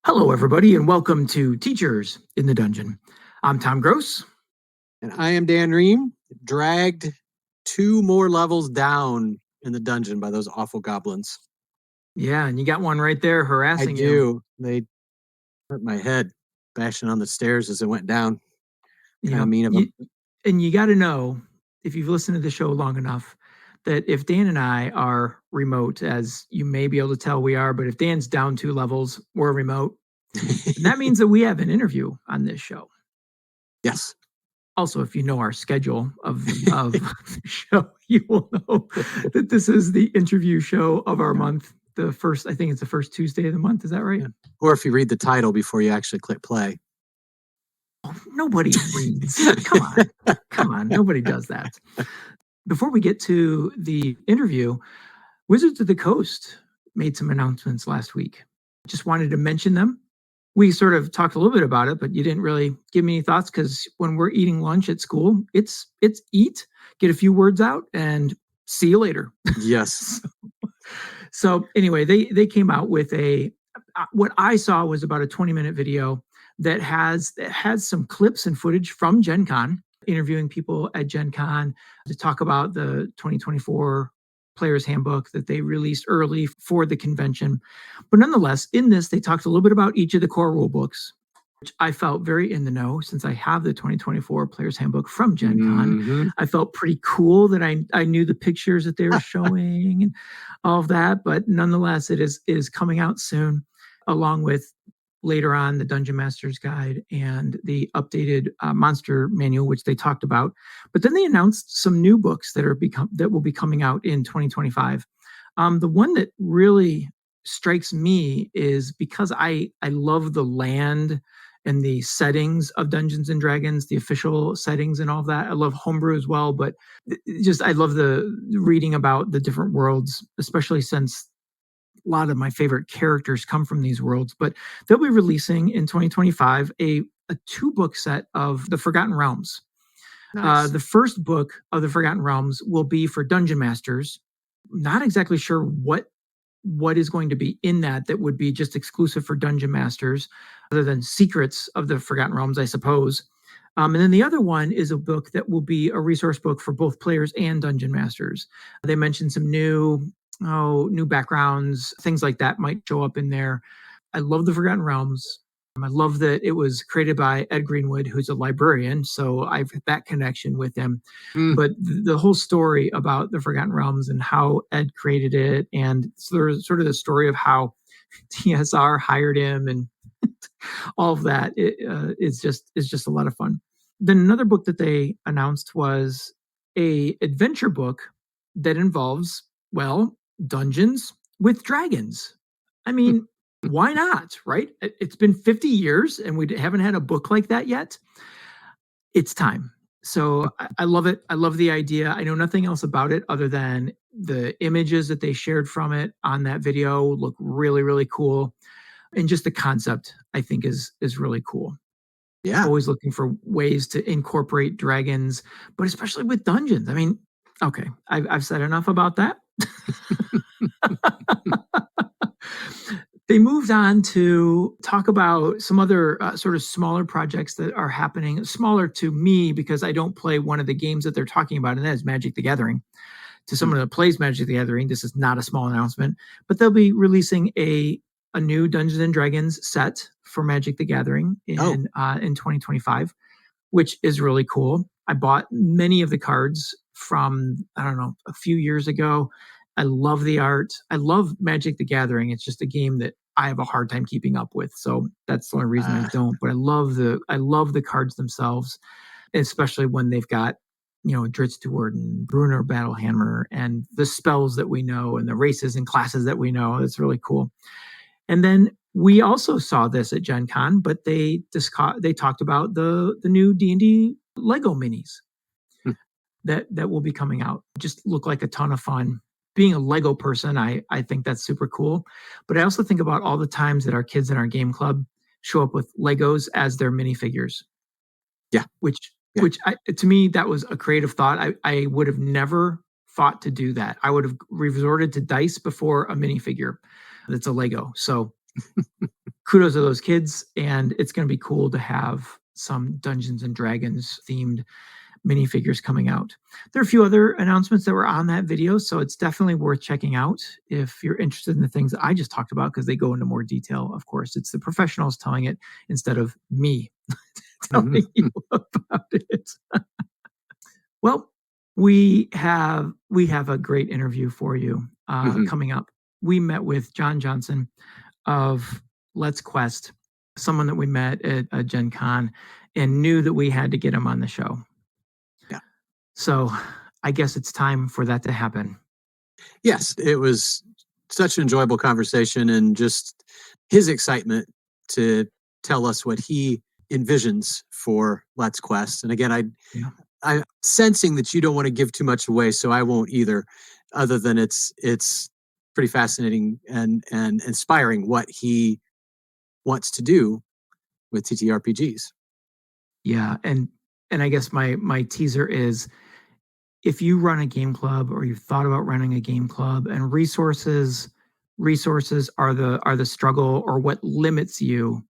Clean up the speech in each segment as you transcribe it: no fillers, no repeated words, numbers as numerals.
Hello, everybody, and welcome to Teachers in the Dungeon. I'm Tom Gross. And I am Dan Ream, dragged 2 more levels down in the dungeon by those awful goblins. Yeah, and you got one right there harassing you. I do. They hurt my head, bashing on the stairs as it went down. Kind of mean of them. And you got to know, if you've listened to the show long enough, that if Dan and I are remote, as you may be able to tell we are, but if Dan's down 2 levels, we're remote. And that means that we have an interview on this show. Yes. Also, if you know our schedule of the show, you will know that this is the interview show of our month. I think it's the first Tuesday of the month. Is that right? Yeah. Or if you read the title before you actually click play. Oh, nobody reads. Come on. Nobody does that. Before we get to the interview, Wizards of the Coast made some announcements last week. Just wanted to mention them. We sort of talked a little bit about it, but you didn't really give me any thoughts because when we're eating lunch at school, it's eat, get a few words out, and see you later. Yes. So anyway, they came out with what I saw was about a 20-minute video that has some clips and footage from Gen Con, interviewing people at Gen Con to talk about the 2024 Player's Handbook that they released early for the convention. But nonetheless, in this, they talked a little bit about each of the core rule books, which I felt very in the know since I have the 2024 Player's Handbook from Gen Con. Mm-hmm. I felt pretty cool that I knew the pictures that they were showing and all of that. But nonetheless, it is coming out soon, along with later on the Dungeon Master's Guide and the updated monster manual, which they talked about. But then they announced some new books that will be coming out in 2025. The one that really strikes me is because I love the land and the settings of Dungeons and Dragons, the official settings and all of that. I love homebrew as well, but I love the reading about the different worlds, especially since a lot of my favorite characters come from these worlds. But they'll be releasing in 2025 a 2-book set of the Forgotten Realms. Nice. The first book of the Forgotten Realms will be for Dungeon Masters. Not exactly sure what is going to be in that would be just exclusive for Dungeon Masters, other than Secrets of the Forgotten Realms, I suppose. And then the other one is a book that will be a resource book for both players and Dungeon Masters. They mentioned some new backgrounds, things like that might show up in there. I love the Forgotten Realms. I love that it was created by Ed Greenwood, who's a librarian, so I've had that connection with him. But the whole story about the Forgotten Realms and how Ed created it, and sort of the story of how TSR hired him and all of that, is just a lot of fun. Then another book that they announced was a adventure book that involves, well, Dungeons with Dragons. I mean, why not, right? It's been 50 years and we haven't had a book like that yet. It's time. So I love it. I love the idea. I know nothing else about it other than the images that they shared from it on that video look really, really cool. And just the concept, I think, is really cool. Yeah. Always looking for ways to incorporate dragons, but especially with dungeons. I mean, okay, I've said enough about that. They moved on to talk about some other sort of smaller projects that are happening, smaller to me because I don't play one of the games that they're talking about, and that is Magic the Gathering. To someone that plays Magic the Gathering, this is not a small announcement, but they'll be releasing a new Dungeons and Dragons set for Magic the Gathering in 2025, which is really cool. I bought many of the cards from, I don't know, a few years ago. I love the art. I love Magic the Gathering. It's just a game that I have a hard time keeping up with. So that's the only reason I don't. But I love the cards themselves, especially when they've got, Dritz Steward and Bruenor Battlehammer and the spells that we know and the races and classes that we know. It's really cool. And then we also saw this at Gen Con, but they talked about the new D&D Lego minis that will be coming out. Just look like a ton of fun. Being a Lego person, I think that's super cool. But I also think about all the times that our kids in our game club show up with Legos as their minifigures. Yeah. Which to me, that was a creative thought. I would have never thought to do that. I would have resorted to dice before a minifigure that's a Lego. So kudos to those kids. And it's going to be cool to have some Dungeons and Dragons themed minifigures coming out. There are a few other announcements that were on that video, so it's definitely worth checking out if you're interested in the things that I just talked about, because they go into more detail. Of course, it's the professionals telling it instead of me telling you about it. Well, we have a great interview for you coming up. We met with John Johnson of Let's Quest, someone that we met at Gen Con, and knew that we had to get him on the show. Yeah. So I guess it's time for that to happen. Yes, it was such an enjoyable conversation, and just his excitement to tell us what he envisions for Let's Quest. And again, I'm sensing that you don't want to give too much away, so I won't either, other than it's pretty fascinating and inspiring what he wants to do with TTRPGs. Yeah, and I guess my teaser is, if you run a game club or you've thought about running a game club and resources are the struggle or what limits you,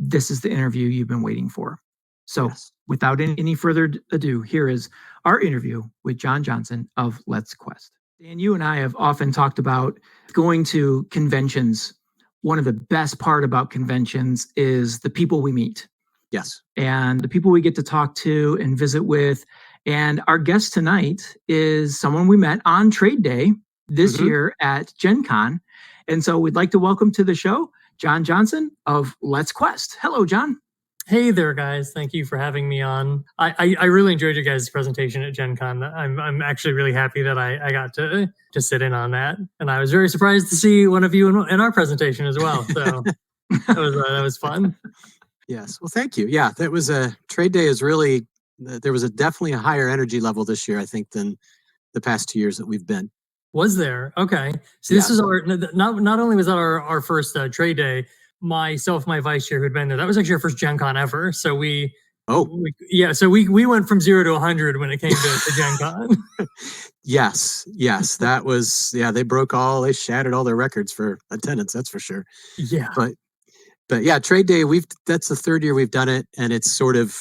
this is the interview you've been waiting for. So without any further ado, here is our interview with John Johnson of Let's Quest. Dan, you and I have often talked about going to conventions. One of the best part about conventions is the people we meet. Yes. And the people we get to talk to and visit with. And our guest tonight is someone we met on Trade Day this year at Gen Con. And so we'd like to welcome to the show, John Johnson of Let's Quest. Hello, John. Hey there, guys. Thank you for having me on. I really enjoyed your guys' presentation at Gen Con. I'm actually really happy that I got to sit in on that. And I was very surprised to see one of you in our presentation as well. So that was fun. Yes. Well, thank you. Yeah, that was Trade Day is really, there was definitely a higher energy level this year, I think, than the past 2 years that we've been. Was there? Okay. So this is our, not only was that our first Trade Day, myself, my vice chair who'd been there, that was actually our first Gen Con ever. So we went from 0 to 100 when it came to Gen Con. Yes. That was, they shattered all their records for attendance. That's for sure. Yeah. But yeah, Trade Day, that's the third year we've done it, and it's sort of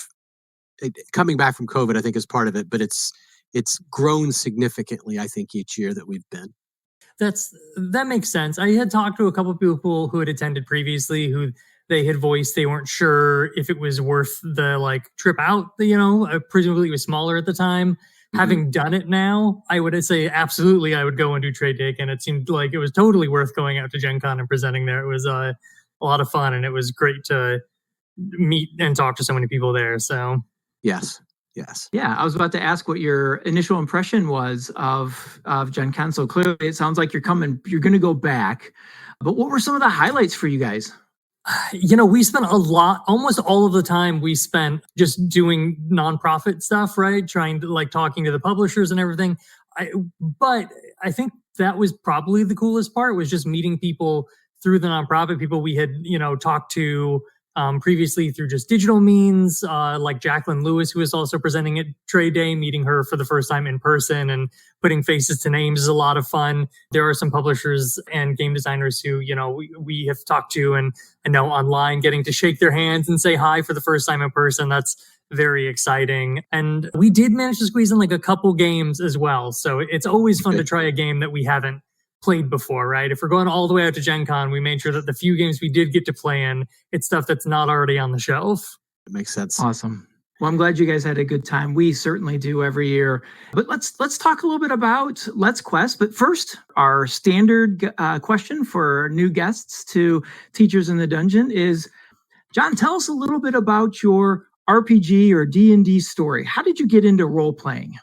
coming back from COVID, I think, is part of it, but it's grown significantly, I think, each year that we've been. That makes sense. I had talked to a couple of people who had attended previously who they had voiced they weren't sure if it was worth the trip out. Presumably it was smaller at the time. Having done it now, I would say absolutely I would go and do Trade Day again. It seemed like it was totally worth going out to Gen Con and presenting there. It was a lot of fun, and it was great to meet and talk to so many people there. So yes. Yeah, I was about to ask what your initial impression was of Gen Con. So clearly it sounds like you're going to go back. But what were some of the highlights for you guys? We spent a lot, almost all of the time we spent just doing nonprofit stuff, right? Trying to talking to the publishers and everything. But I think that was probably the coolest part, was just meeting people through the nonprofit, people we had, talked to previously through just digital means, like Jacqueline Lewis, who is also presenting at Trade Day. Meeting her for the first time in person and putting faces to names is a lot of fun. There are some publishers and game designers who, we have talked to and know online, getting to shake their hands and say hi for the first time in person. That's very exciting. And we did manage to squeeze in a couple games as well. So it's always fun to try a game that we haven't played before, right? If we're going all the way out to Gen Con, we made sure that the few games we did get to play in, it's stuff that's not already on the shelf. It makes sense. Awesome. Well, I'm glad you guys had a good time. We certainly do every year. But let's talk a little bit about Let's Quest. But first, our standard question for new guests to Teachers in the Dungeon is, John, tell us a little bit about your RPG or D&D story. How did you get into role playing?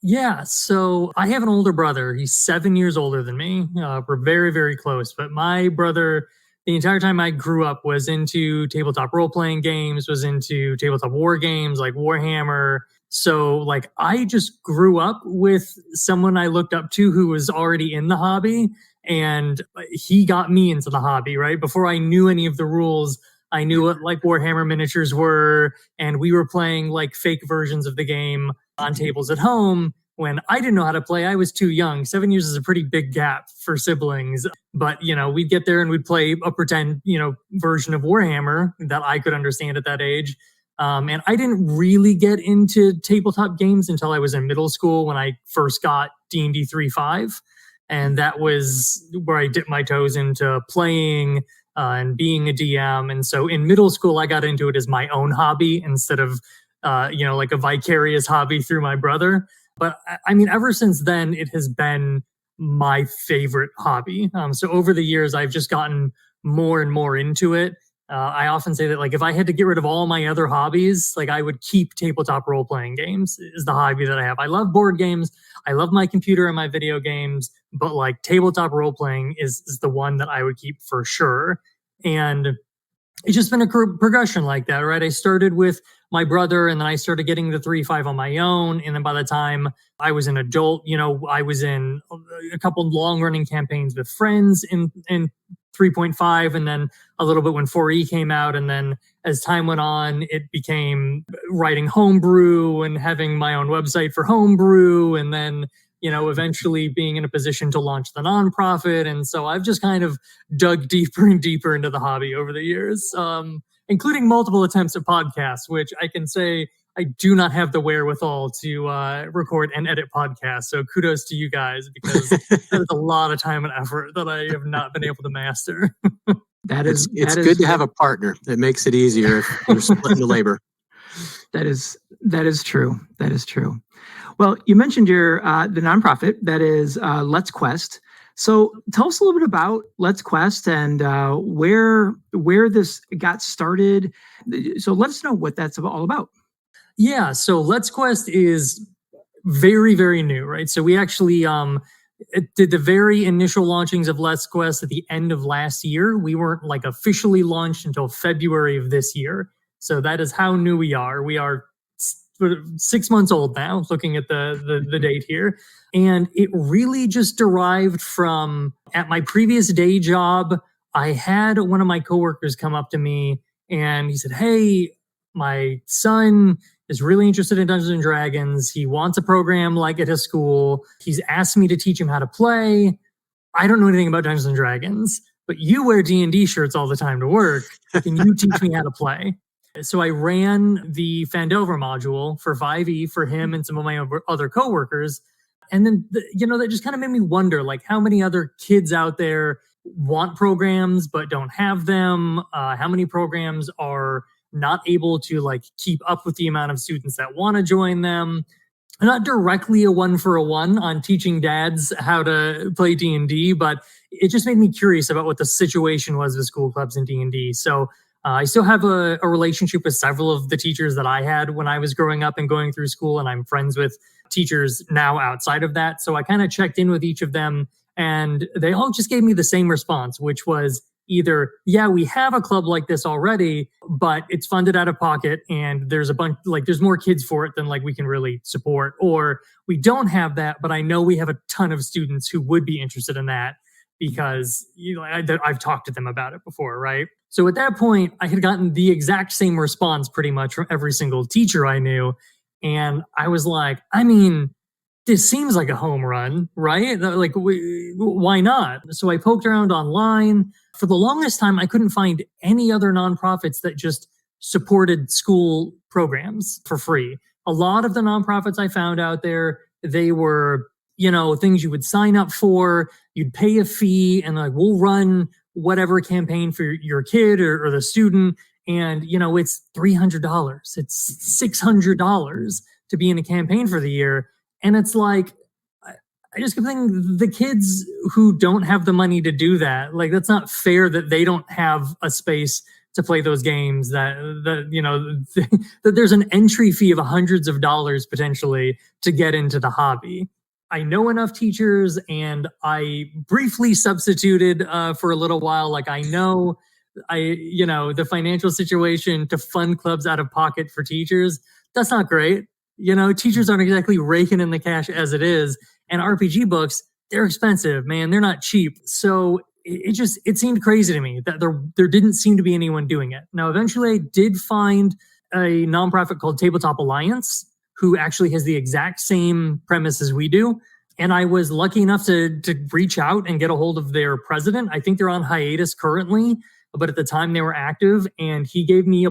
Yeah, so I have an older brother. He's 7 years older than me. We're very, very close. But my brother, the entire time I grew up, was into tabletop role-playing games, was into tabletop war games like Warhammer. So I just grew up with someone I looked up to who was already in the hobby, and he got me into the hobby, right? Before I knew any of the rules, I knew what Warhammer miniatures were, and we were playing fake versions of the game on tables at home. when I didn't know how to play. I was too young. 7 years is a pretty big gap for siblings. But, we'd get there and we'd play a pretend, version of Warhammer that I could understand at that age. And I didn't really get into tabletop games until I was in middle school when I first got D&D 3.5. And that was where I dipped my toes into playing and being a DM. And so in middle school, I got into it as my own hobby instead of, like a vicarious hobby through my brother. But I mean, ever since then, it has been my favorite hobby. So over the years, I've just gotten more and more into it. I often say that, like, if I had to get rid of all my other hobbies, like, I would keep tabletop role-playing games is the hobby that I have. I love board games. I love my computer and my video games, but like tabletop role-playing is the one that I would keep for sure. And it's just been a progression like that, right? I started with my brother, and then I started getting the 3.5 on my own. And then by the time I was an adult, I was in a couple long-running campaigns with friends in 3.5, and then a little bit when 4E came out. And then as time went on, it became writing homebrew and having my own website for homebrew, and then eventually being in a position to launch the nonprofit. And so I've just kind of dug deeper and deeper into the hobby over the years, including multiple attempts at podcasts, which I can say I do not have the wherewithal to record and edit podcasts. So kudos to you guys, because there's a lot of time and effort that I have not been able to master. It's good to have a partner. It makes it easier if you're splitting the labor. That is true. That is true. Well, you mentioned your the nonprofit that is Let's Quest. So tell us a little bit about Let's Quest and where this got started. So let us know what that's all about. Yeah, so Let's Quest is very, very new, right? So we actually did the very initial launchings of Let's Quest at the end of last year. We weren't like officially launched until February of this year. So that is how new we are. We are 6 months old now, looking at the date here. And it really just derived from, at my previous day job, I had one of my coworkers come up to me and he said, "Hey, my son is really interested in Dungeons and Dragons. He wants a program like at his school. He's asked me to teach him how to play. I don't know anything about Dungeons and Dragons, but you wear D&D shirts all the time to work. Can you teach me how to play?" So I ran the Phandelver module for 5e for him and some of my other coworkers. And then, that just kind of made me wonder, like, how many other kids out there want programs but don't have them? How many programs are not able to, like, keep up with the amount of students that want to join them? Not directly a one-for-one on teaching dads how to play D&D, but it just made me curious about what the situation was with school clubs and D&D. So I still have a relationship with several of the teachers that I had when I was growing up and going through school, and I'm friends with teachers now outside of that. So I kind of checked in with each of them, and they all just gave me the same response, which was either, yeah, we have a club like this already, but it's funded out of pocket and there's a bunch, like, there's more kids for it than like we can really support, or we don't have that, but I know we have a ton of students who would be interested in that because I've talked to them about it before, right? So at that point, I had gotten the exact same response pretty much from every single teacher I knew. And I was like, I mean, this seems like a home run, right? Like, why not? So I poked around online. For the longest time, I couldn't find any other nonprofits that just supported school programs for free. A lot of the nonprofits I found out there, they were, things you would sign up for, you'd pay a fee, and like, we'll run whatever campaign for your kid or the student. And, it's $300. It's $600 to be in a campaign for the year. And it's like, I just kept thinking, the kids who don't have the money to do that, like, that's not fair that they don't have a space to play those games, that there's an entry fee of hundreds of dollars potentially to get into the hobby. I know enough teachers, and I briefly substituted for a little while. Like, I know the financial situation to fund clubs out of pocket for teachers, that's not great. Teachers aren't exactly raking in the cash as it is. And RPG books, they're expensive, man. They're not cheap. So it seemed crazy to me that there didn't seem to be anyone doing it. Now, eventually I did find a nonprofit called Tabletop Alliance, who actually has the exact same premise as we do. And I was lucky enough to reach out and get a hold of their president. I think they're on hiatus currently, but at the time they were active. And he gave me a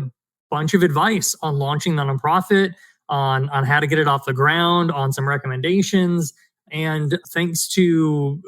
bunch of advice on launching the nonprofit, on how to get it off the ground, on some recommendations. And thanks to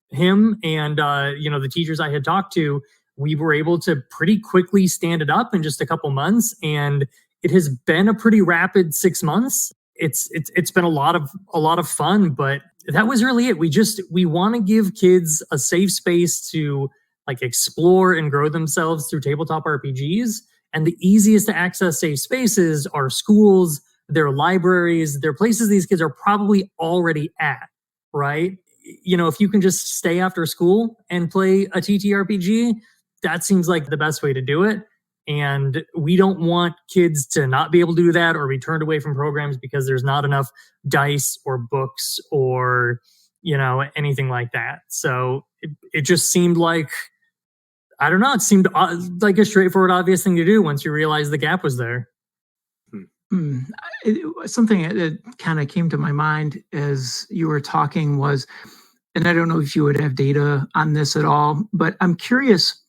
him and the teachers I had talked to, we were able to pretty quickly stand it up in just a couple months. And it has been a pretty rapid 6 months. It's been a lot of fun, but that was really it. We want to give kids a safe space to like explore and grow themselves through tabletop RPGs. And the easiest to access safe spaces are schools, their libraries, they're places these kids are probably already at, right? If you can just stay after school and play a TTRPG, that seems like the best way to do it. And we don't want kids to not be able to do that or be turned away from programs because there's not enough dice or books or, anything like that. So it just seemed like, I don't know, it seemed like a straightforward, obvious thing to do once you realize the gap was there. Something that kind of came to my mind as you were talking was, and I don't know if you would have data on this at all, but I'm curious.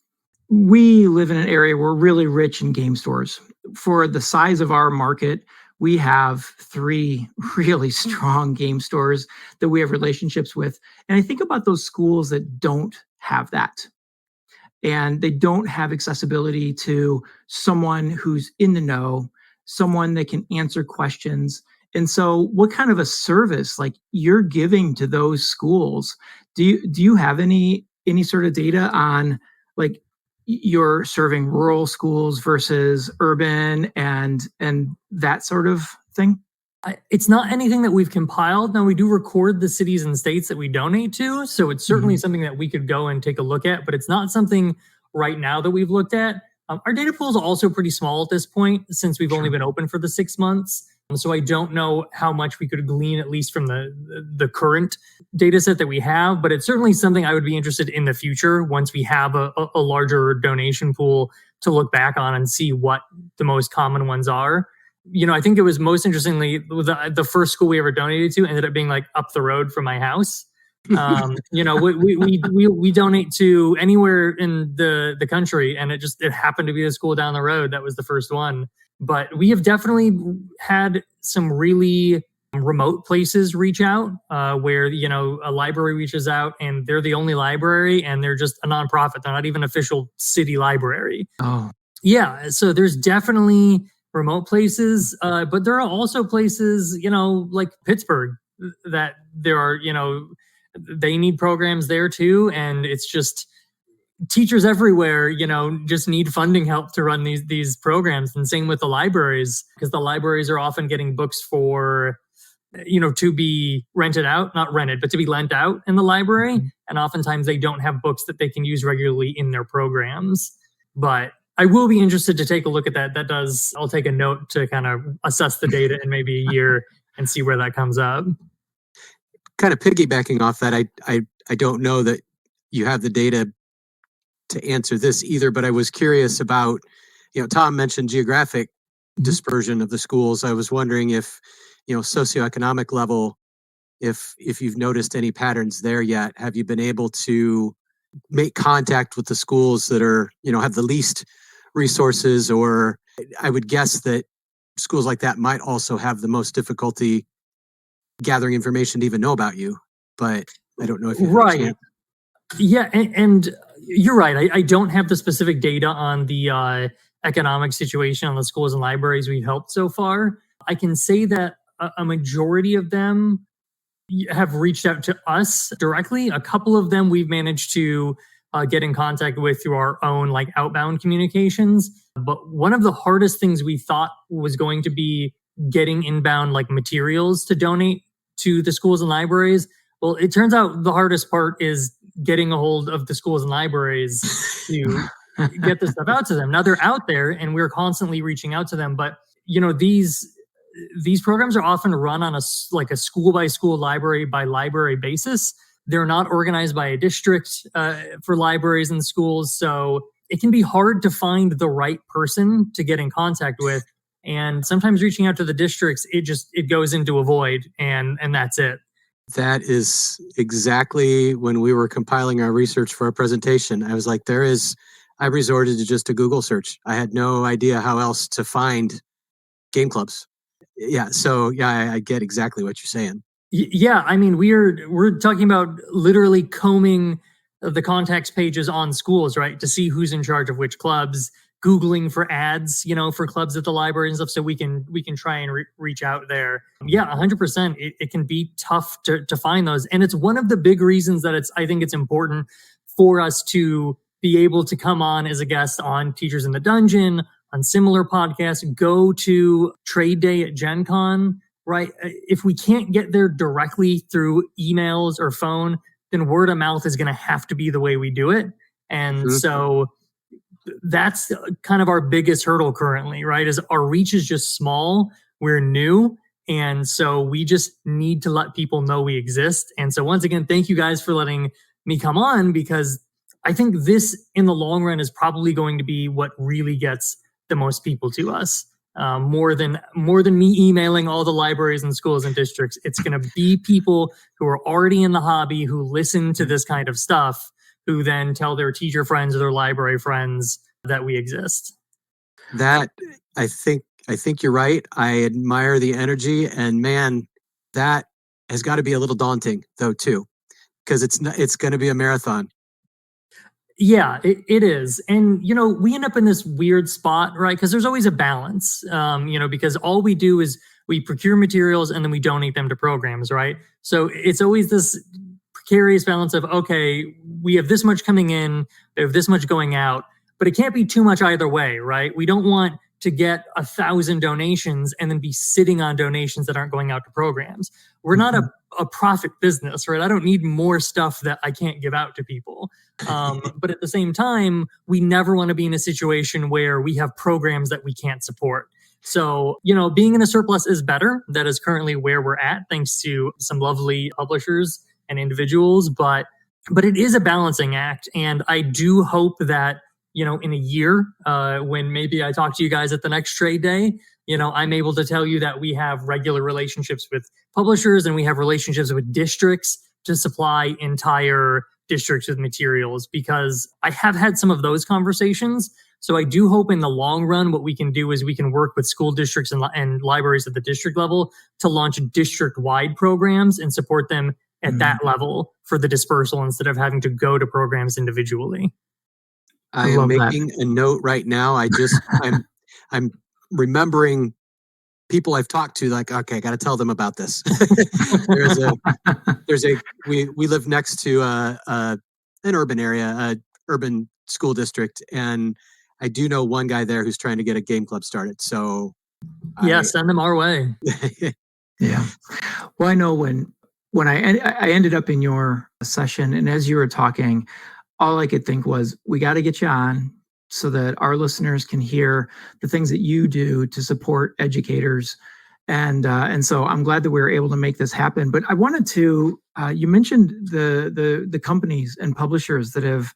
We live in an area where we're really rich in game stores. For the size of our market, we have 3 really strong game stores that we have relationships with. And I think about those schools that don't have that. And they don't have accessibility to someone who's in the know, someone that can answer questions. And so what kind of a service like you're giving to those schools? Do you have any sort of data on like you're serving rural schools versus urban and that sort of thing? It's not anything that we've compiled. Now, we do record the cities and states that we donate to. So it's certainly something that we could go and take a look at, but it's not something right now that we've looked at. Our data pool is also pretty small at this point since we've only been open for the 6 months. So I don't know how much we could glean, at least from the current data set that we have, but it's certainly something I would be interested in the future once we have a larger donation pool to look back on and see what the most common ones are. I think it was most interestingly, the first school we ever donated to ended up being like up the road from my house. We donate to anywhere in the country, and it happened to be the school down the road that was the first one. But we have definitely had some really remote places reach out where, a library reaches out and they're the only library and they're just a nonprofit. They're not even official city library. Oh, yeah. So there's definitely remote places, but there are also places, like Pittsburgh that there are, they need programs there too. And it's just teachers everywhere, just need funding help to run these programs. And same with the libraries, because the libraries are often getting books for, to be rented out, not rented, but to be lent out in the library. Mm-hmm. And oftentimes they don't have books that they can use regularly in their programs. But I will be interested to take a look at that. I'll take a note to kind of assess the data in maybe a year and see where that comes up. Kind of piggybacking off that, I don't know that you have the data to answer this either, but I was curious about, Tom mentioned geographic dispersion of the schools. I was wondering if, socioeconomic level, if you've noticed any patterns there yet. Have you been able to make contact with the schools that are, have the least resources? Or I would guess that schools like that might also have the most difficulty gathering information to even know about you, but I don't know if you've right. Yeah, and you're right. I don't have the specific data on the economic situation on the schools and libraries we've helped so far. I can say that a majority of them have reached out to us directly. A couple of them we've managed to get in contact with through our own like outbound communications. But one of the hardest things we thought was going to be getting inbound like materials to donate to the schools and libraries. Well, it turns out the hardest part is getting a hold of the schools and libraries to get this stuff out to them. Now they're out there and we're constantly reaching out to them, but these programs are often run on a school by school, library by library basis. They're not organized by a district for libraries and schools. So it can be hard to find the right person to get in contact with And sometimes reaching out to the districts, it goes into a void, and that's it. That is exactly when we were compiling our research for our presentation. I was like, I resorted to just a Google search. I had no idea how else to find game clubs. Yeah. So yeah, I get exactly what you're saying. Yeah. I mean, we're talking about literally combing the contacts pages on schools, right? To see who's in charge of which clubs, Googling for ads, for clubs at the library and stuff. So we can try and reach out there. Yeah, 100%. It can be tough to find those. And it's one of the big reasons that I think it's important for us to be able to come on as a guest on Teachers in the Dungeon, on similar podcasts, go to Trade Day at Gen Con, right? If we can't get there directly through emails or phone, then word of mouth is going to have to be the way we do it. And so that's kind of our biggest hurdle currently, right? Is our reach is just small. We're new. And so we just need to let people know we exist. And so once again, thank you guys for letting me come on, because I think this in the long run is probably going to be what really gets the most people to us. More than me emailing all the libraries and schools and districts. It's going to be people who are already in the hobby, who listen to this kind of stuff, who then tell their teacher friends or their library friends that we exist. That I think you're right. I admire the energy, and man, that has got to be a little daunting though too, because it's going to be a marathon. Yeah, it is. And, we end up in this weird spot, right? Because there's always a balance, because all we do is we procure materials and then we donate them to programs, right? So it's always this precarious balance of, okay, we have this much coming in, we have this much going out, but it can't be too much either way, right? We don't want to get 1,000 donations and then be sitting on donations that aren't going out to programs. We're not a profit business, right? I don't need more stuff that I can't give out to people. But at the same time, we never want to be in a situation where we have programs that we can't support. So, being in a surplus is better. That is currently where we're at, thanks to some lovely publishers and individuals. But it is a balancing act. And I do hope that, in a year, when maybe I talk to you guys at the next trade day, I'm able to tell you that we have regular relationships with publishers and we have relationships with districts to supply entire districts with materials, because I have had some of those conversations. So I do hope in the long run, what we can do is we can work with school districts and libraries at the district level to launch district-wide programs and support them at that level for the dispersal instead of having to go to programs individually. I am making a note right now. I'm remembering people I've talked to, like, okay, I got to tell them about this. We live next to an urban area, urban school district, and I do know one guy there who's trying to get a game club started. So send them our way. Yeah. Well, I know when I ended up in your session, and as you were talking, all I could think was, we got to get you on so that our listeners can hear the things that you do to support educators. And so I'm glad that we were able to make this happen. But I wanted to, you mentioned the companies and publishers that have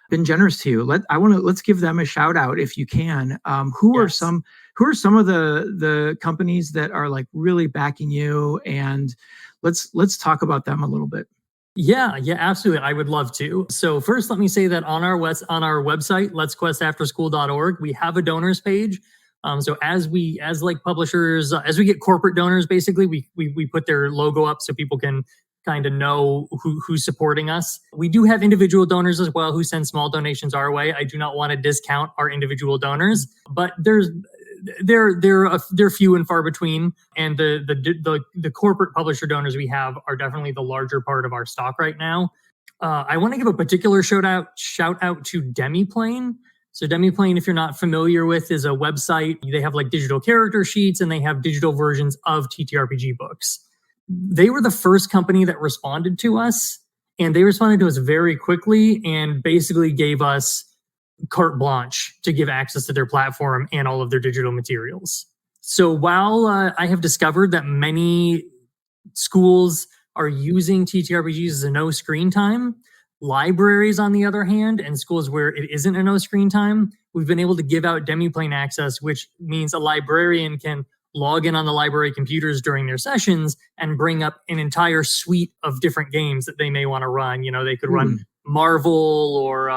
been generous to you. Let's give them a shout out if you can. Who are some of the companies that are like really backing you, and let's talk about them a little bit. Yeah, absolutely. I would love to. So first, let me say that on our website, letsquestafterschool.org, we have a donors page. So as publishers, as we get corporate donors, basically, we put their logo up so people can kind of know who's supporting us. We do have individual donors as well who send small donations our way. I do not want to discount our individual donors, but they're few and far between, and the corporate publisher donors we have are definitely the larger part of our stock right now. I want to give a particular shout out to Demiplane. So Demiplane, if you're not familiar with, is a website. They have like digital character sheets and they have digital versions of TTRPG books. They were the first company that responded to us, and they responded to us very quickly and basically gave us carte blanche to give access to their platform and all of their digital materials. So while I have discovered that many schools are using TTRPGs as a no screen time, Libraries, on the other hand, and schools where it isn't a no screen time, we've been able to give out Demiplane access, which means a librarian can log in on the library computers during their sessions and bring up an entire suite of different games that they may want to run. They could run Marvel or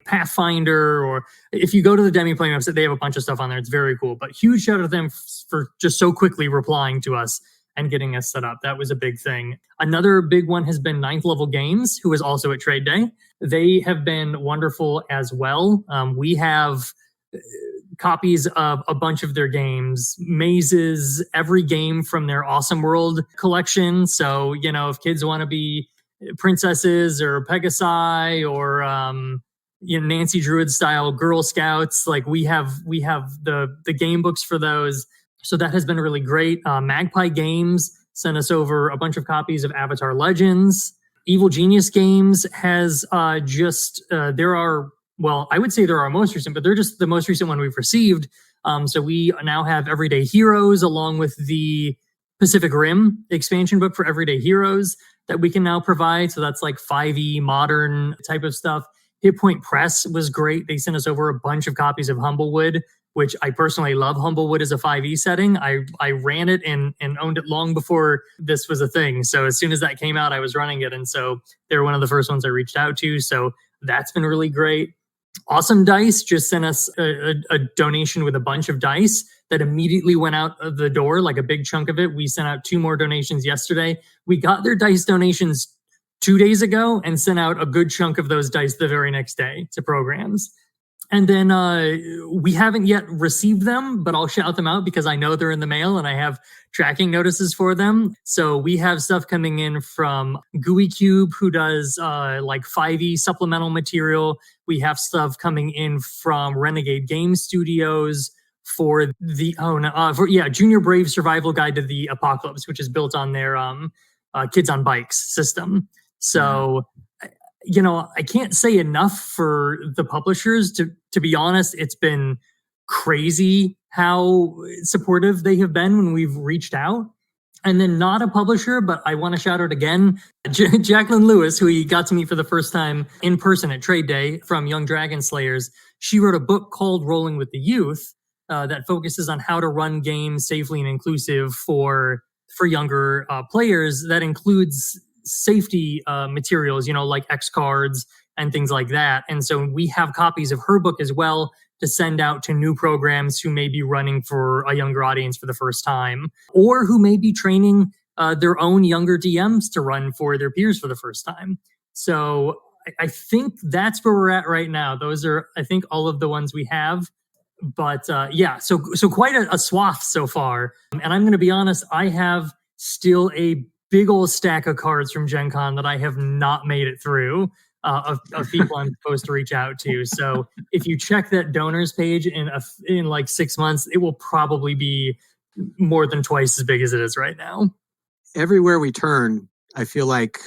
Pathfinder, or if you go to the Demiplane website, they have a bunch of stuff on there. It's very cool. But huge shout out to them for just so quickly replying to us and getting us set up. That was a big thing. Another big one has been Ninth Level Games, who was also at Trade Day. They have been wonderful as well. We have copies of a bunch of their games, mazes, every game from their Awesome World collection. So, if kids want to be princesses or Pegasi or Nancy Druid style Girl Scouts, like we have the game books for those. So that has been really great. Magpie Games sent us over a bunch of copies of Avatar Legends. Evil Genius Games has I would say they're our most recent, but they're just the most recent one we've received. So we now have Everyday Heroes along with the Pacific Rim expansion book for Everyday Heroes that we can now provide. So that's like 5e modern type of stuff. Hit Point Press was great. They sent us over a bunch of copies of Humblewood, which I personally love. Humblewood as a 5e setting. I ran it and owned it long before this was a thing. So as soon as that came out, I was running it. And so they were one of the first ones I reached out to. So that's been really great. Awesome Dice just sent us a donation with a bunch of dice that immediately went out of the door, like a big chunk of it. We sent out 2 more donations yesterday. We got their dice donations 2 days ago and sent out a good chunk of those dice the very next day to programs. And then we haven't yet received them, but I'll shout them out because I know they're in the mail and I have tracking notices for them. So we have stuff coming in from GUI Cube, who does like 5e supplemental material. We have stuff coming in from Renegade Game Studios for the Junior Brave Survival Guide to the Apocalypse, which is built on their Kids on Bikes system. So I can't say enough for the publishers. To be honest, it's been crazy how supportive they have been when we've reached out. And then not a publisher, but I want to shout out again, Jacqueline Lewis, who he got to meet for the first time in person at Trade Day from Young Dragon Slayers. She wrote a book called Rolling with the Youth that focuses on how to run games safely and inclusive for younger players. That includes safety materials, like X cards and things like that. And so we have copies of her book as well to send out to new programs who may be running for a younger audience for the first time, or who may be training their own younger DMs to run for their peers for the first time. So I think that's where we're at right now. Those are, I think, all of the ones we have. But so quite a swath so far. And I'm going to be honest, I have still a big old stack of cards from Gen Con that I have not made it through of people I'm supposed to reach out to. So if you check that donors page in like 6 months, it will probably be more than twice as big as it is right now. Everywhere we turn, I feel like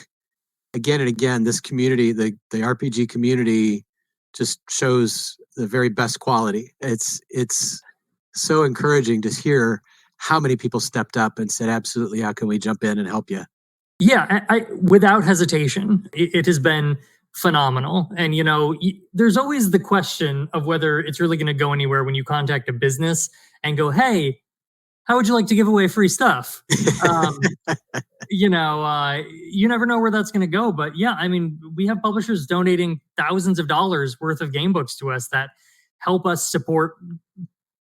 again and again, this community, the RPG community, just shows the very best quality. It's so encouraging to hear how many people stepped up and said, absolutely, how can we jump in and help you? Yeah, I without hesitation, it has been phenomenal. And, there's always the question of whether it's really going to go anywhere when you contact a business and go, hey, how would you like to give away free stuff? You never know where that's going to go. But yeah, I mean, we have publishers donating thousands of dollars worth of game books to us that help us support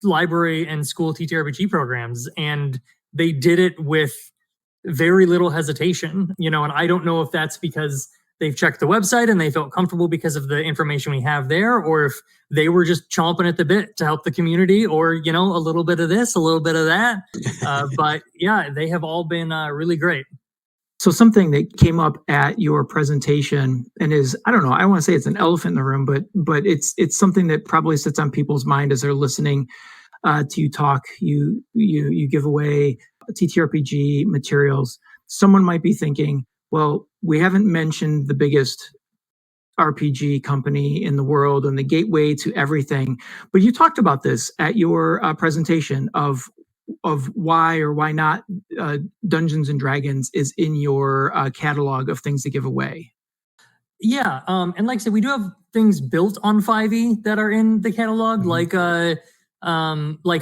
library and school TTRPG programs. And they did it with very little hesitation, and I don't know if that's because they've checked the website and they felt comfortable because of the information we have there, or if they were just chomping at the bit to help the community, or, a little bit of this, a little bit of that. But yeah, they have all been really great. So something that came up at your presentation and is, I don't know, I want to say it's an elephant in the room, but it's something that probably sits on people's mind as they're listening to you talk. You give away TTRPG materials. Someone might be thinking, well, we haven't mentioned the biggest RPG company in the world and the gateway to everything, but you talked about this at your presentation of why or why not Dungeons and Dragons is in your catalog of things to give away. Yeah, and like I said, we do have things built on 5e that are in the catalog, like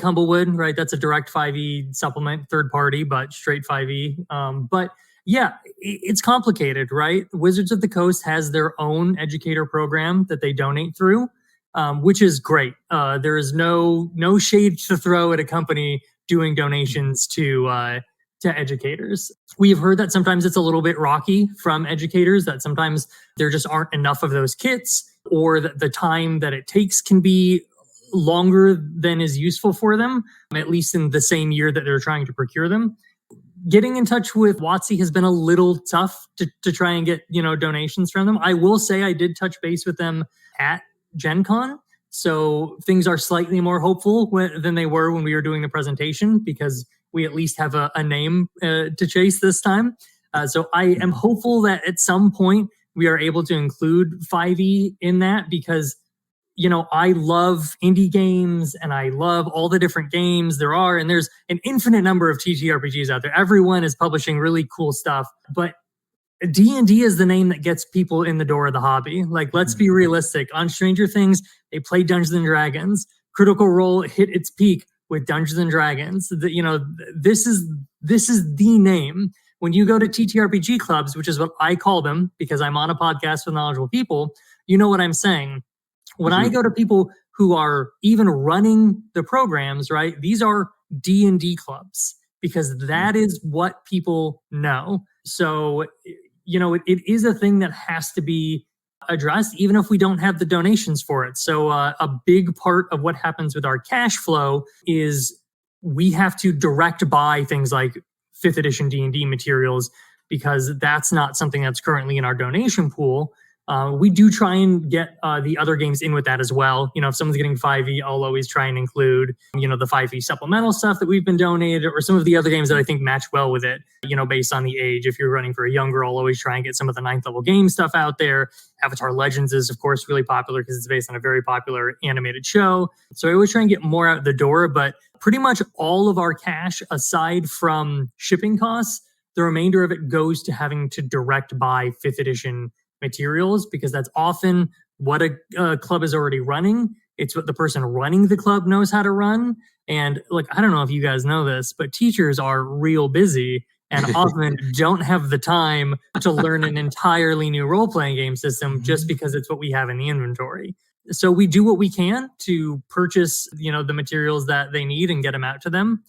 Humblewood, right? That's a direct 5e supplement, third party, but straight 5e. But yeah, it's complicated, right? Wizards of the Coast has their own educator program that they donate through, which is great. There is no shade to throw at a company doing donations to educators. We have heard that sometimes it's a little bit rocky from educators, that sometimes there just aren't enough of those kits, or that the time that it takes can be longer than is useful for them, at least in the same year that they're trying to procure them. Getting in touch with WotC has been a little tough to try and get, donations from them. I will say I did touch base with them at Gen Con. So things are slightly more hopeful than they were when we were doing the presentation, because we at least have a name to chase this time. So I am hopeful that at some point we are able to include 5e in that, because I love indie games and I love all the different games there are. And there's an infinite number of TTRPGs out there. Everyone is publishing really cool stuff, but D&D is the name that gets people in the door of the hobby. Like, let's be realistic. On Stranger Things, they play Dungeons and Dragons. Critical Role hit its peak with Dungeons and Dragons. This is the name. When you go to TTRPG clubs, which is what I call them because I'm on a podcast with knowledgeable people, you know what I'm saying. When I go to people who are even running the programs, right, these are D&D clubs, because that is what people know. So, it is a thing that has to be addressed, even if we don't have the donations for it. So a big part of what happens with our cash flow is we have to direct buy things like 5th edition D&D materials, because that's not something that's currently in our donation pool. We do try and get the other games in with that as well. If someone's getting 5e, I'll always try and include, the 5e supplemental stuff that we've been donated, or some of the other games that I think match well with it, based on the age. If you're running for a younger, I'll always try and get some of the 9th level game stuff out there. Avatar Legends is, of course, really popular because it's based on a very popular animated show. So I always try and get more out the door, but pretty much all of our cash, aside from shipping costs, the remainder of it goes to having to direct buy 5th edition materials, because that's often what a club is already running. It's what the person running the club knows how to run. And I don't know if you guys know this, but teachers are real busy and often don't have the time to learn an entirely new role-playing game system just because it's what we have in the inventory. So we do what we can to purchase, the materials that they need and get them out to them.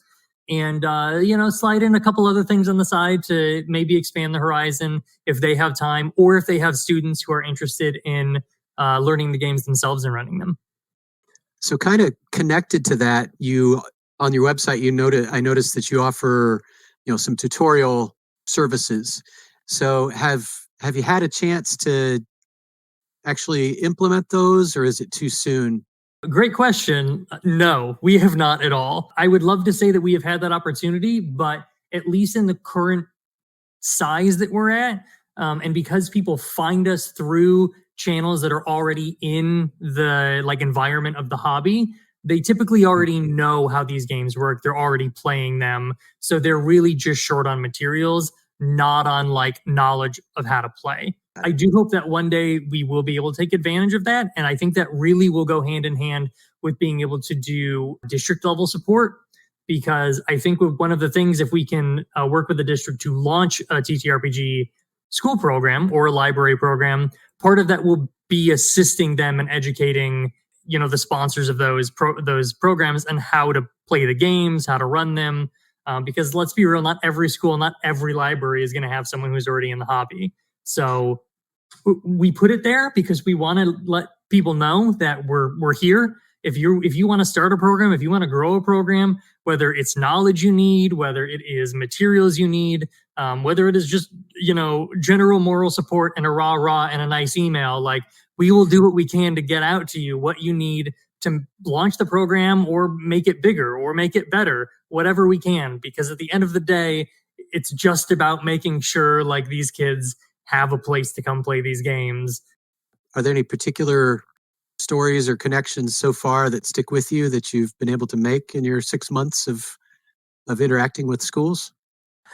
And, slide in a couple other things on the side to maybe expand the horizon if they have time, or if they have students who are interested in learning the games themselves and running them. So kind of connected to that, on your website, I noticed that you offer, some tutorial services. So have you had a chance to actually implement those, or is it too soon? Great question. No, we have not at all. I would love to say that we have had that opportunity, but at least in the current size that we're at, and because people find us through channels that are already in the environment of the hobby, they typically already know how these games work. They're already playing them. So they're really just short on materials, not on knowledge of how to play. I do hope that one day we will be able to take advantage of that. And I think that really will go hand in hand with being able to do district level support, because I think one of the things, if we can work with the district to launch a TTRPG school program or a library program, part of that will be assisting them and educating, the sponsors of those programs and how to play the games, how to run them. Because let's be real, not every school, not every library is going to have someone who's already in the hobby. So we put it there because we want to let people know that we're here. If you want to start a program, if you want to grow a program, whether it's knowledge you need, whether it is materials you need, whether it is just, general moral support and a rah and a nice email, we will do what we can to get out to you what you need to launch the program or make it bigger or make it better, whatever we can. Because at the end of the day, it's just about making sure these kids have a place to come play these games. Are there any particular stories or connections so far that stick with you that you've been able to make in your 6 months of interacting with schools?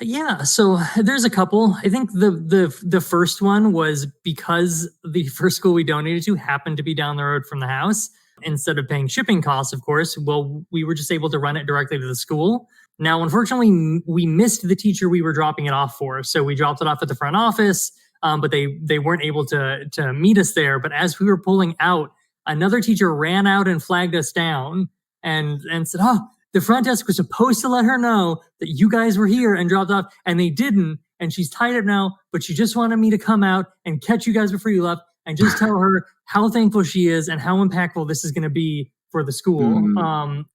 Yeah, so there's a couple. I think the first one was because the first school we donated to happened to be down the road from the house. Instead of paying shipping costs, of course, well, we were just able to run it directly to the school. Now, unfortunately, we missed the teacher we were dropping it off for, so we dropped it off at the front office. But they weren't able to meet us there. But as we were pulling out, another teacher ran out and flagged us down and said, "Oh, the front desk was supposed to let her know that you guys were here and dropped off, and they didn't. And she's tied up now, but she just wanted me to come out and catch you guys before you left and just tell her how thankful she is and how impactful this is going to be for the school."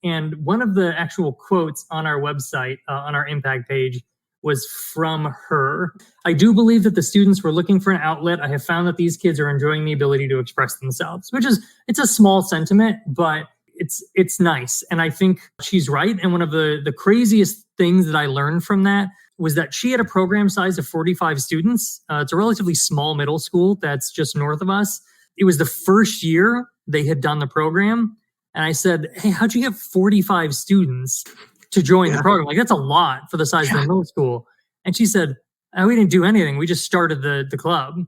And one of the actual quotes on our website, on our impact page, was from her. "I do believe that the students were looking for an outlet. I have found that these kids are enjoying the ability to express themselves," which is, it's a small sentiment, but it's nice. And I think she's right. And one of the craziest things that I learned from that was that she had a program size of 45 students. It's a relatively small middle school that's just north of us. It was the first year they had done the program. And I said, "Hey, how'd you get 45 students to join the program? Like, that's a lot for the size of the middle school." And she said, "Oh, we didn't do anything. We just started the club."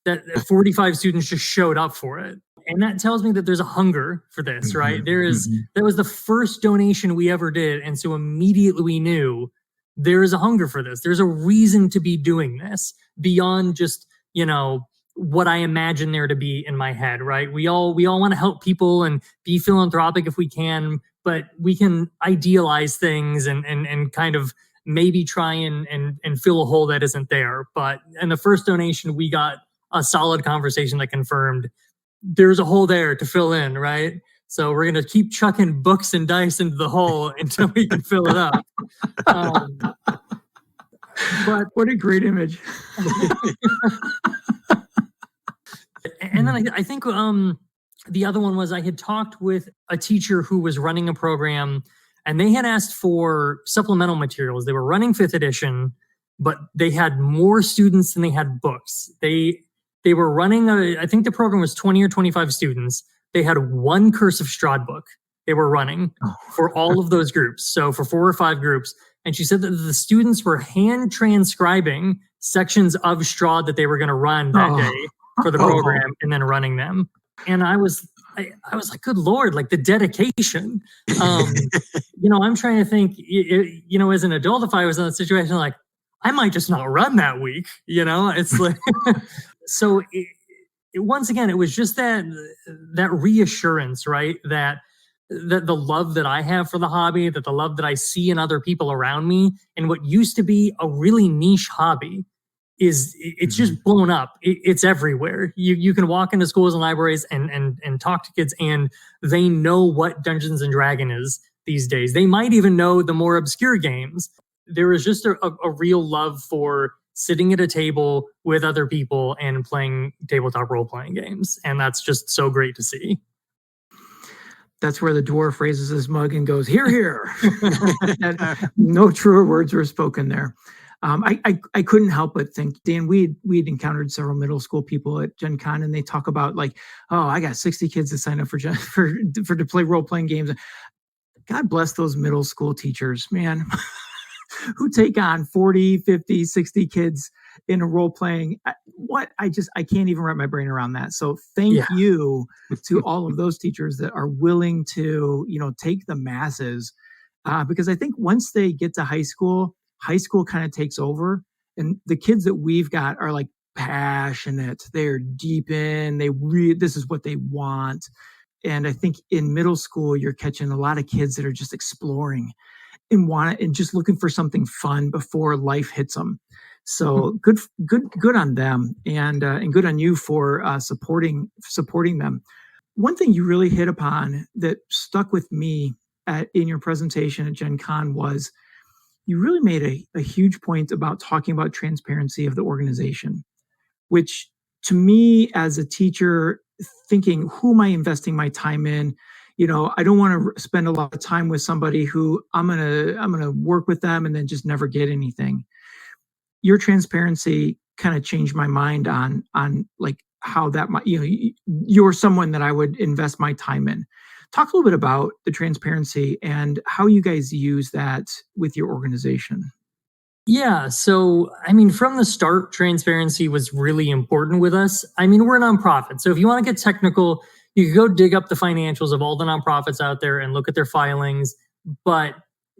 That 45 students just showed up for it. And that tells me that there's a hunger for this, right? That was the first donation we ever did. And so immediately we knew there is a hunger for this. There's a reason to be doing this beyond just, what I imagine there to be in my head, right? We all want to help people and be philanthropic if we can, but we can idealize things and kind of maybe try and fill a hole that isn't there. But in the first donation, we got a solid conversation that confirmed there's a hole there to fill in, right? So we're going to keep chucking books and dice into the hole until we can fill it up. But what a great image. And then I think the other one was I had talked with a teacher who was running a program, and they had asked for supplemental materials. They were running 5th edition, but they had more students than they had books. They were running, I think the program was 20 or 25 students. They had one Curse of Strahd book they were running for all of those groups. So for 4 or 5 groups. And she said that the students were hand transcribing sections of Strahd that they were going to run that day for the program and then running them. And I was like, good Lord, like the dedication. I'm trying to think, as an adult, if I was in that situation, like, I might just not run that week, it's like, so once again, it was just that reassurance, right? That the love that I have for the hobby, that the love that I see in other people around me, and what used to be a really niche hobby it's just blown up. It's everywhere. You can walk into schools and libraries and talk to kids, and they know what Dungeons and Dragons is these days. They might even know the more obscure games. There is just a real love for sitting at a table with other people and playing tabletop role-playing games. And that's just so great to see. That's where the dwarf raises his mug and goes, "Hear, hear." No truer words were spoken there. I couldn't help but think, Dan, we'd encountered several middle school people at Gen Con, and they talk about like, "Oh, I got 60 kids to sign up for to play role-playing games." God bless those middle school teachers, man. Who take on 40, 50, 60 kids in a role playing. I can't even wrap my brain around that. So thank you to all of those teachers that are willing to, take the masses. Because I think once they get to high school kind of takes over, and the kids that we've got are like passionate. They're deep in, this is what they want. And I think in middle school, you're catching a lot of kids that are just exploring and just looking for something fun before life hits them. So good on them, and good on you for supporting them. One thing you really hit upon that stuck with me in your presentation at Gen Con was you really made a huge point about talking about transparency of the organization, which to me as a teacher, thinking, who am I investing my time in? I don't want to spend a lot of time with somebody who I'm gonna work with them and then just never get anything. Your transparency kind of changed my mind on like how that might, you're someone that I would invest my time in. Talk a little bit about the transparency and how you guys use that with your organization. Yeah. So, I mean, from the start, transparency was really important with us. I mean, we're a nonprofit. So, if you want to get technical, you can go dig up the financials of all the nonprofits out there and look at their filings. But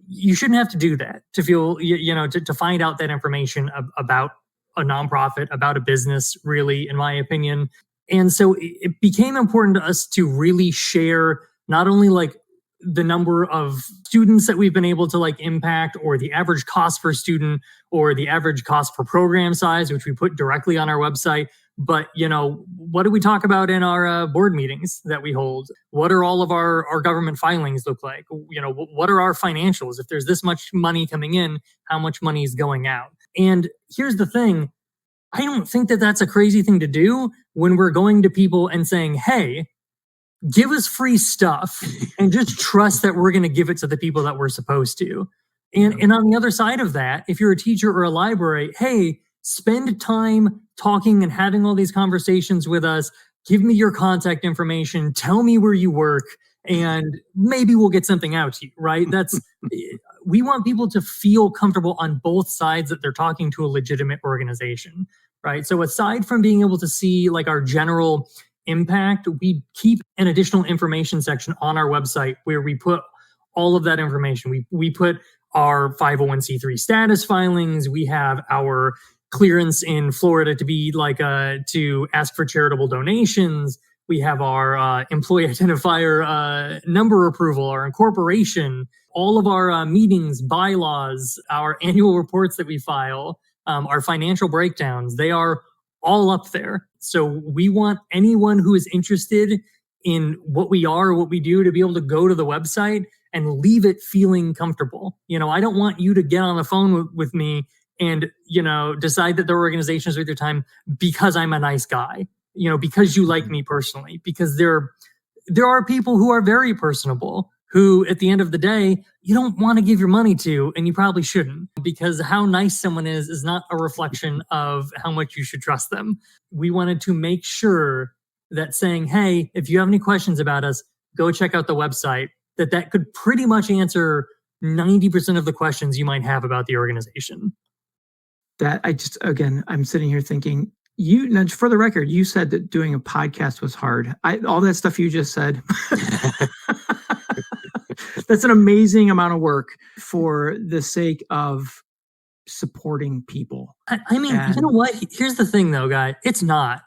you shouldn't have to do that to feel, to find out that information about a nonprofit, about a business, really, in my opinion. And so it became important to us to really share not only like the number of students that we've been able to like impact, or the average cost per student, or the average cost per program size, which we put directly on our website. But what do we talk about in our board meetings that we hold? What are all of our government filings look like? What are our financials? If there's this much money coming in, how much money is going out? And here's the thing, I don't think that that's a crazy thing to do when we're going to people and saying, hey, give us free stuff and just trust that we're going to give it to the people that we're supposed to. And on the other side of that, if you're a teacher or a library, hey, spend time talking and having all these conversations with us. Give me your contact information. Tell me where you work, and maybe we'll get something out to you, right? We want people to feel comfortable on both sides that they're talking to a legitimate organization, right? So aside from being able to see like our general impact, we keep an additional information section on our website where we put all of that information. We put our 501c3 status filings. We have our clearance in Florida to be like to ask for charitable donations. We have our employee identifier number approval, our incorporation, all of our meetings, bylaws, our annual reports that we file, our financial breakdowns. They are all up there. So we want anyone who is interested in what we are, what we do, to be able to go to the website and leave it feeling comfortable. I don't want you to get on the phone with me and, decide that their organization is worth your time because I'm a nice guy, because you like me personally, because there are people who are very personable, who at the end of the day, you don't want to give your money to, and you probably shouldn't, because how nice someone is not a reflection of how much you should trust them. We wanted to make sure that saying, hey, if you have any questions about us, go check out the website, that could pretty much answer 90% of the questions you might have about the organization. That I'm sitting here thinking, now, for the record, you said that doing a podcast was hard. All that stuff you just said. That's an amazing amount of work for the sake of supporting people. I mean, you know what? Here's the thing though, guy. It's not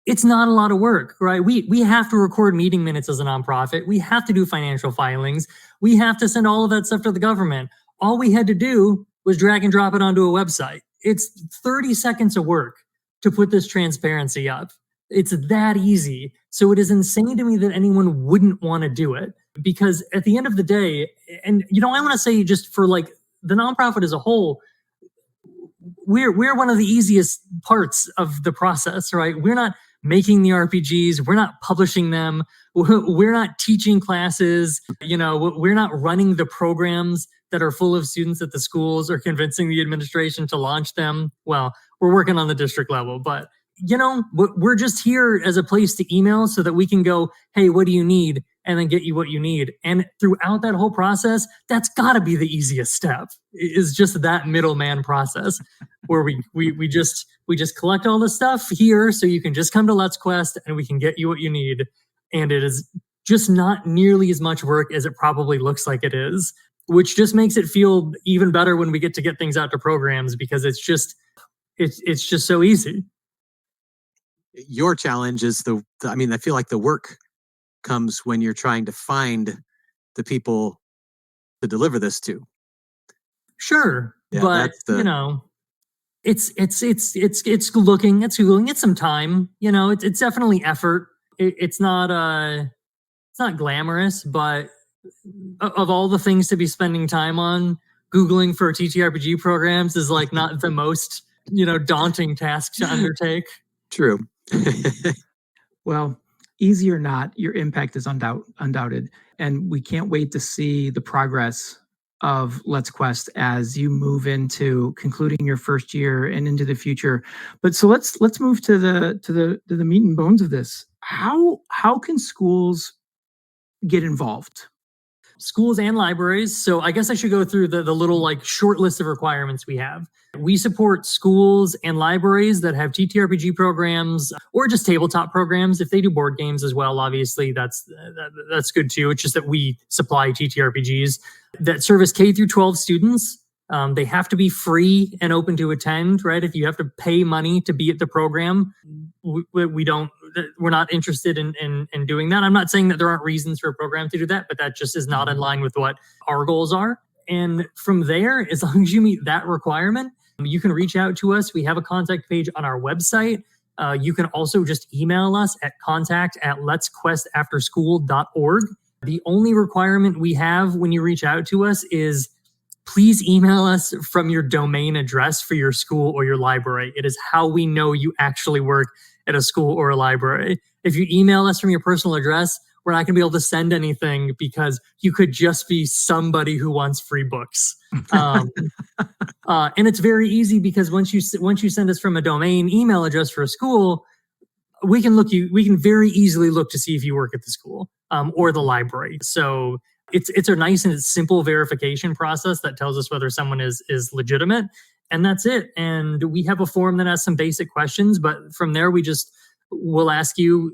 a lot of work, right? We have to record meeting minutes as a nonprofit. We have to do financial filings. We have to send all of that stuff to the government. All we had to do was drag and drop it onto a website. It's 30 seconds of work to put this transparency up. It's that easy. So it is insane to me that anyone wouldn't want to do it, because at the end of the day, and I want to say, just for like the nonprofit as a whole, we're one of the easiest parts of the process, right? We're not making the RPGs, we're not publishing them, we're not teaching classes, we're not running the programs that are full of students at the schools or convincing the administration to launch them. Well, we're working on the district level, but we're just here as a place to email so that we can go, hey, what do you need? And then get you what you need. And throughout that whole process, that's got to be the easiest step, is just that middleman process where we just collect all the stuff here so you can just come to Let's Quest and we can get you what you need. And it is just not nearly as much work as it probably looks like it is, which just makes it feel even better when we get to get things out to programs, because it's just so easy. Your challenge is I feel like the work comes when you're trying to find the people to deliver this to. Sure. Yeah, but it's looking, it's Googling, it's some time, it's definitely effort. It's not glamorous, but of all the things to be spending time on, Googling for TTRPG programs is like not the most, daunting task to undertake. True. Well, easy or not, your impact is undoubted. And we can't wait to see the progress of Let's Quest as you move into concluding your first year and into the future. But so let's move to the meat and bones of this. How can schools get involved? schools and libraries. So I guess I should go through the little like short list of requirements we have. We support schools and libraries that have TTRPG programs or just tabletop programs. If they do board games as well, obviously that's good too. It's just that we supply TTRPGs that service K through 12 students. They have to be free and open to attend, right? If you have to pay money to be at the program, we're not interested in doing that. I'm not saying that there aren't reasons for a program to do that, but that just is not in line with what our goals are. And from there, as long as you meet that requirement, you can reach out to us. We have a contact page on our website. You can also just email us at contact@letsquestafterschool.org. The only requirement we have when you reach out to us is please email us from your domain address for your school or your library. It is how we know you actually work at a school or a library. If you email us from your personal address, we're not going to be able to send anything because you could just be somebody who wants free books. And it's very easy because once you send us from a domain email address for a school, we can very easily look to see if you work at the school or the library. So it's a nice and simple verification process that tells us whether someone is legitimate, and that's it. And we have a form that has some basic questions, but from there we'll ask you,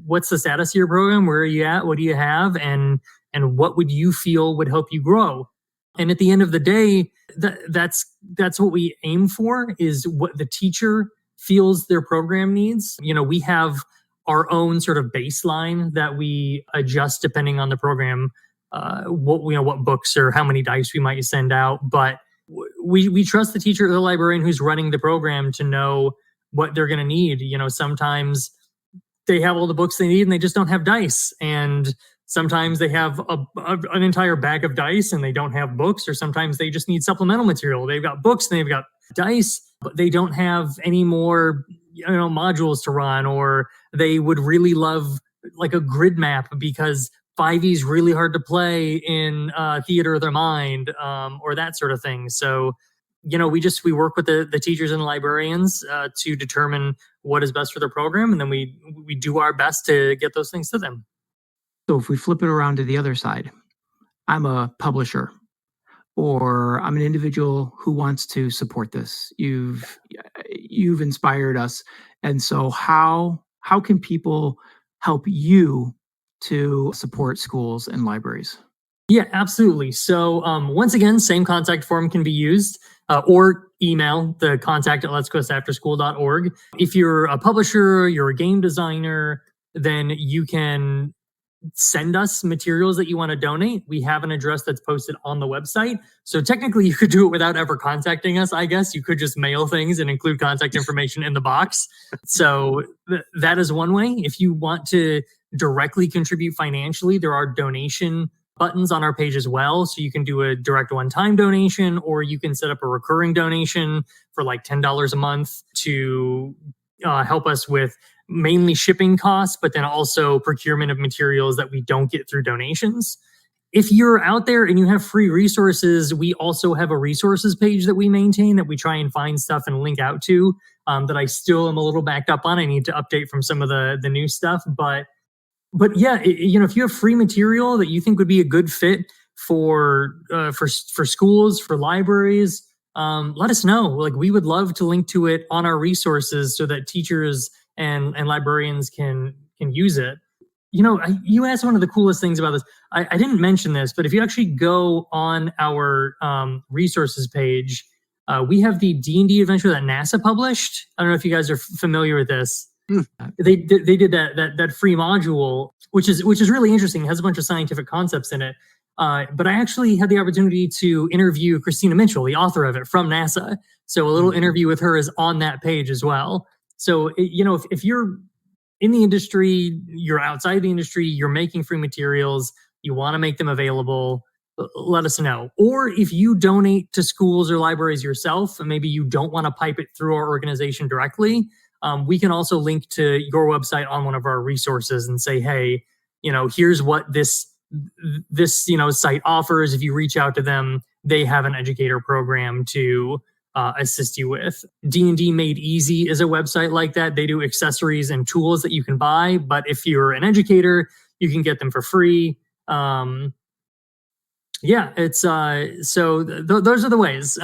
what's the status of your program? Where are you at? What do you have? And what would you feel would help you grow? And at the end of the day, that's what we aim for, is what the teacher feels their program needs. We have our own sort of baseline that we adjust depending on the program, what books or how many dice we might send out. But we trust the teacher or the librarian who's running the program to know what they're going to need. Sometimes they have all the books they need and they just don't have dice. And sometimes they have an entire bag of dice and they don't have books, or sometimes they just need supplemental material. They've got books and they've got dice, but they don't have any more, modules to run, or they would really love like a grid map because 5e is really hard to play in theater of their mind, or that sort of thing. So, we work with the teachers and librarians to determine what is best for their program, and then we do our best to get those things to them. So if we flip it around to the other side, I'm a publisher, or I'm an individual who wants to support this. You've inspired us, and so how can people help you to support schools and libraries? Yeah, absolutely. So once again, same contact form can be used, or email the contact@letsquestafterschool.org. If you're a publisher, you're a game designer, then you can send us materials that you want to donate. We have an address that's posted on the website. So technically you could do it without ever contacting us, I guess. You could just mail things and include contact information in the box. So that is one way. If you want to directly contribute financially, there are donation buttons on our page as well. So you can do a direct one-time donation, or you can set up a recurring donation for like $10 a month to help us with mainly shipping costs, but then also procurement of materials that we don't get through donations. If you're out there and you have free resources, we also have a resources page that we maintain that we try and find stuff and link out to, that I still am a little backed up on. I need to update from some of the new stuff, but yeah, if you have free material that you think would be a good fit for schools, for libraries, let us know. Like, we would love to link to it on our resources so that teachers and librarians can use it. You asked one of the coolest things about this. I didn't mention this, but if you actually go on our resources page, we have the D&D adventure that NASA published. I don't know if you guys are familiar with this. They did that free module, which is really interesting. It has a bunch of scientific concepts in it. But I actually had the opportunity to interview Christina Mitchell, the author of it, from NASA. So a little interview with her is on that page as well. So, if you're in the industry, you're outside the industry, you're making free materials, you want to make them available, let us know. Or if you donate to schools or libraries yourself, and maybe you don't want to pipe it through our organization directly, we can also link to your website on one of our resources and say, hey, here's what this site offers. If you reach out to them, they have an educator program to assist you with. D&D Made Easy is a website like that. They do accessories and tools that you can buy, but if you're an educator, you can get them for free. Yeah, it's so those are the ways.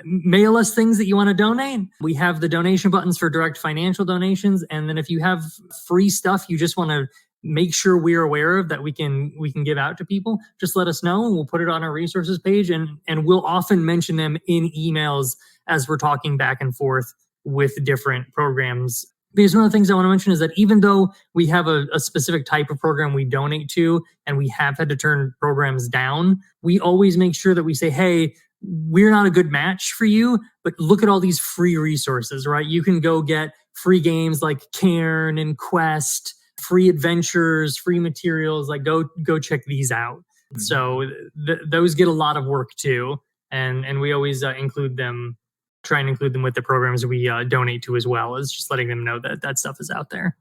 Mail us things that you want to donate. We have the donation buttons for direct financial donations, and then if you have free stuff you just want to make sure we're aware of that we can give out to people, just let us know and we'll put it on our resources page, and we'll often mention them in emails as we're talking back and forth with different programs. Because one of the things I want to mention is that even though we have a specific type of program we donate to, and we have had to turn programs down, we always make sure that we say, hey, we're not a good match for you, but look at all these free resources, right? You can go get free games like Cairn and Quest, free adventures, free materials, like go check these out. Mm-hmm. So those get a lot of work too. And we always try and include them with the programs we donate to, as well as just letting them know that stuff is out there.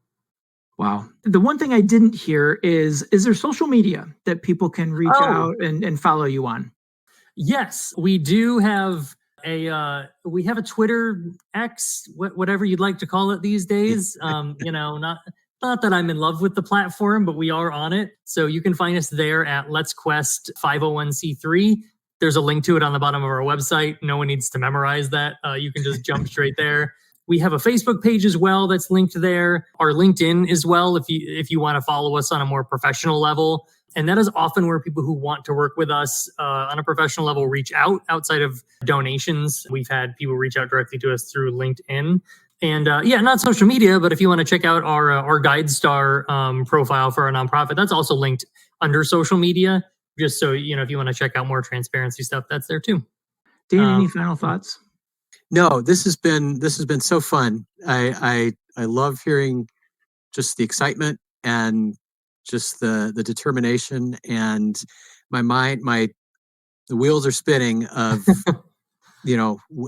Wow. The one thing I didn't hear is there social media that people can reach out and follow you on? Yes, we do have a Twitter, X, whatever you'd like to call it these days. Not that I'm in love with the platform, but we are on it. So you can find us there at Let's Quest 501c3. There's a link to it on the bottom of our website. No one needs to memorize that. You can just jump straight there. We have a Facebook page as well that's linked there. Our LinkedIn as well, if you want to follow us on a more professional level. And that is often where people who want to work with us on a professional level reach out outside of donations. We've had people reach out directly to us through LinkedIn. And not social media, but if you want to check out our GuideStar profile for our nonprofit, that's also linked under social media. Just so, if you want to check out more transparency stuff, that's there too. Dan, any final thoughts? No, this has been so fun. I love hearing just the excitement and just the determination, and the wheels are spinning of,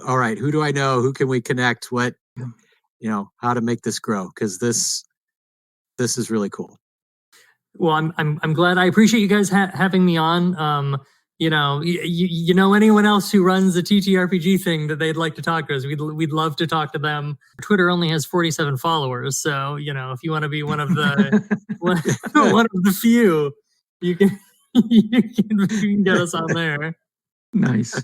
all right, who do I know? Who can we connect? What, how to make this grow? Because this is really cool. Well, I'm glad. I appreciate you guys having me on. Anyone else who runs a TTRPG thing that they'd like to talk to us, we'd love to talk to them. Twitter only has 47 followers, so if you want to be one of the one of the few, you can get us on there. Nice.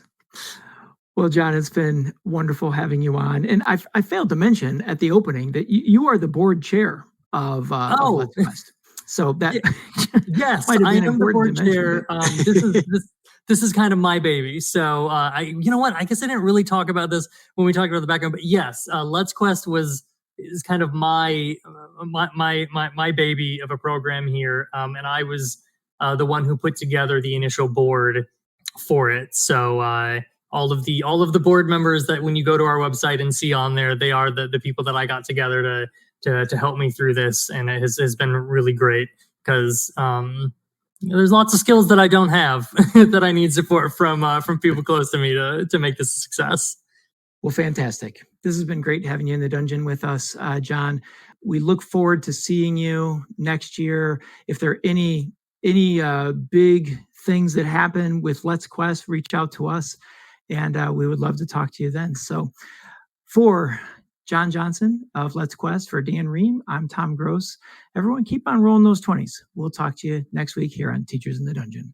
Well, John, it's been wonderful having you on, and I failed to mention at the opening that you are the board chair of Let's Quest. So that yes, I am the board chair. This is kind of my baby. So I guess I didn't really talk about this when we talked about the background, but yes, Let's Quest is kind of my baby of a program here, and I was the one who put together the initial board for it. So all of the board members that when you go to our website and see on there, they are the people that I got together to help me through this, and it has been really great because there's lots of skills that I don't have that I need support from people close to me to make this a success. Well, fantastic. This has been great having you in the dungeon with us, John. We look forward to seeing you next year. If there are any big things that happen with Let's Quest, reach out to us, and we would love to talk to you then. So for John Johnson of Let's Quest, for Dan Ream, I'm Tom Gross. Everyone keep on rolling those 20s. We'll talk to you next week here on Teachers in the Dungeon.